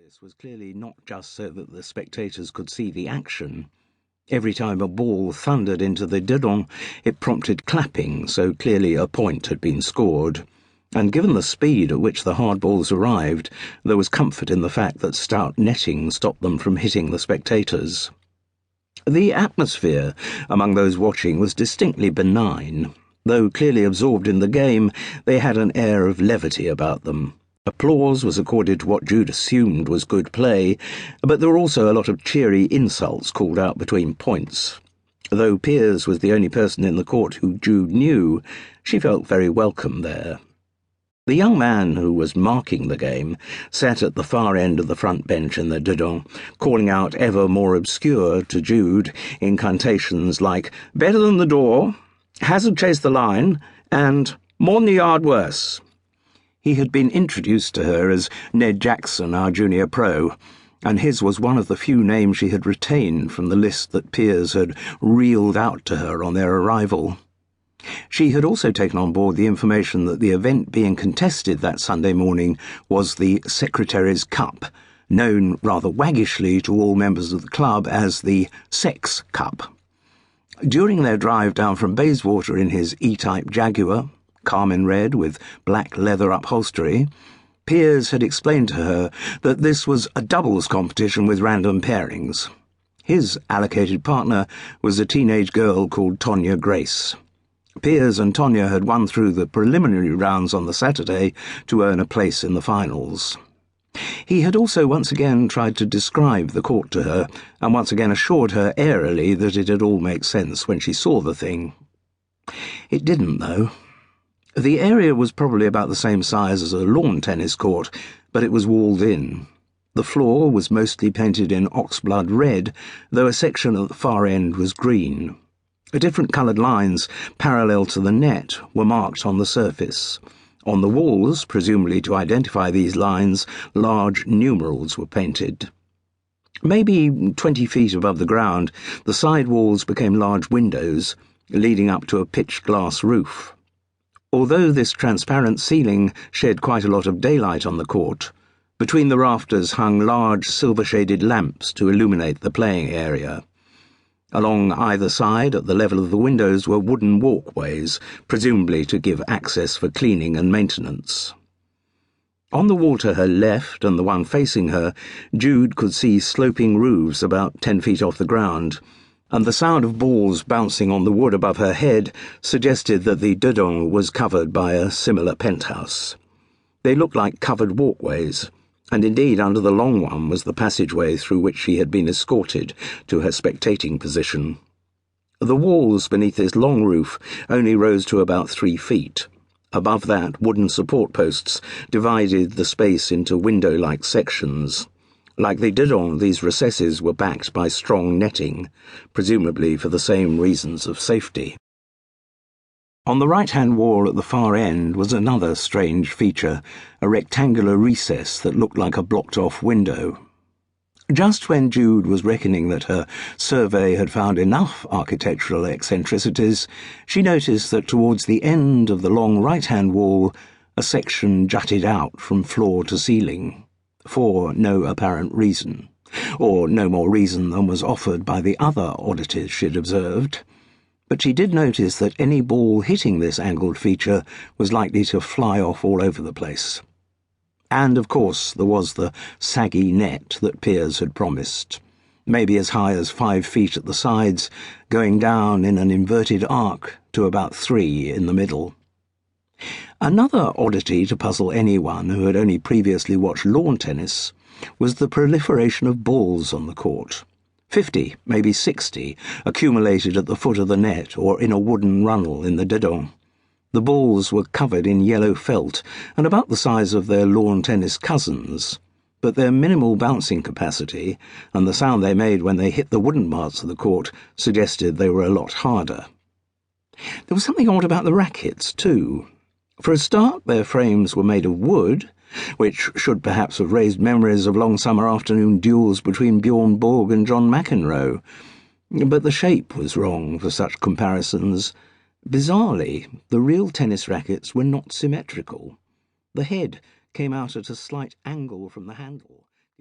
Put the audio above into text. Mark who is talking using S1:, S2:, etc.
S1: This was clearly not just so that the spectators could see the action. Every time a ball thundered into the dedans, it prompted clapping, so clearly a point had been scored. And given the speed at which the hard balls arrived, there was comfort in the fact that stout netting stopped them from hitting the spectators. The atmosphere among those watching was distinctly benign. Though clearly absorbed in the game, they had an air of levity about them. Applause was accorded to what Jude assumed was good play, but there were also a lot of cheery insults called out between points. Though Piers was the only person in the court who Jude knew, she felt very welcome there. The young man who was marking the game sat at the far end of the front bench in the dedans, calling out ever more obscure to Jude incantations like "better than the door," "hazard chase the line," and "more than a yard worse." He had been introduced to her as Ned Jackson, our junior pro, and his was one of the few names she had retained from the list that Piers had reeled out to her on their arrival. She had also taken on board the information that the event being contested that Sunday morning was the Secretary's Cup, known rather waggishly to all members of the club as the Sex Cup. During their drive down from Bayswater in his E-type Jaguar, carmine red with black leather upholstery, Piers had explained to her that this was a doubles competition with random pairings. His allocated partner was a teenage girl called Tonya Grace. Piers and Tonya had won through the preliminary rounds on the Saturday to earn a place in the finals. He had also once again tried to describe the court to her, and once again assured her airily that it'd all make sense when she saw the thing. It didn't, though. The area was probably about the same size as a lawn tennis court, but it was walled in. The floor was mostly painted in oxblood red, though a section at the far end was green. Different coloured lines, parallel to the net, were marked on the surface. On the walls, presumably to identify these lines, large numerals were painted. Maybe 20 feet above the ground, the side walls became large windows, leading up to a pitched glass roof. Although this transparent ceiling shed quite a lot of daylight on the court, between the rafters hung large silver-shaded lamps to illuminate the playing area. Along either side, at the level of the windows, were wooden walkways, presumably to give access for cleaning and maintenance. On the wall to her left, and the one facing her, Jude could see sloping roofs about 10 feet off the ground, and the sound of balls bouncing on the wood above her head suggested that the dedans was covered by a similar penthouse. They looked like covered walkways, and indeed under the long one was the passageway through which she had been escorted to her spectating position. The walls beneath this long roof only rose to about 3 feet. Above that, wooden support posts divided the space into window-like sections. Like the dedans, these recesses were backed by strong netting, presumably for the same reasons of safety. On the right-hand wall at the far end was another strange feature, a rectangular recess that looked like a blocked-off window. Just when Jude was reckoning that her survey had found enough architectural eccentricities, she noticed that towards the end of the long right-hand wall, a section jutted out from floor to ceiling, for no apparent reason, or no more reason than was offered by the other oddities she'd observed. But she did notice that any ball hitting this angled feature was likely to fly off all over the place. And, of course, there was the saggy net that Piers had promised, maybe as high as 5 feet at the sides, going down in an inverted arc to about 3 in the middle. Another oddity to puzzle anyone who had only previously watched lawn tennis was the proliferation of balls on the court. 50, maybe 60, accumulated at the foot of the net or in a wooden runnel in the dedans. The balls were covered in yellow felt and about the size of their lawn tennis cousins, but their minimal bouncing capacity and the sound they made when they hit the wooden parts of the court suggested they were a lot harder. There was something odd about the rackets, too. For a start, their frames were made of wood, which should perhaps have raised memories of long summer afternoon duels between Bjorn Borg and John McEnroe. But the shape was wrong for such comparisons. Bizarrely, the real tennis rackets were not symmetrical. The head came out at a slight angle from the handle.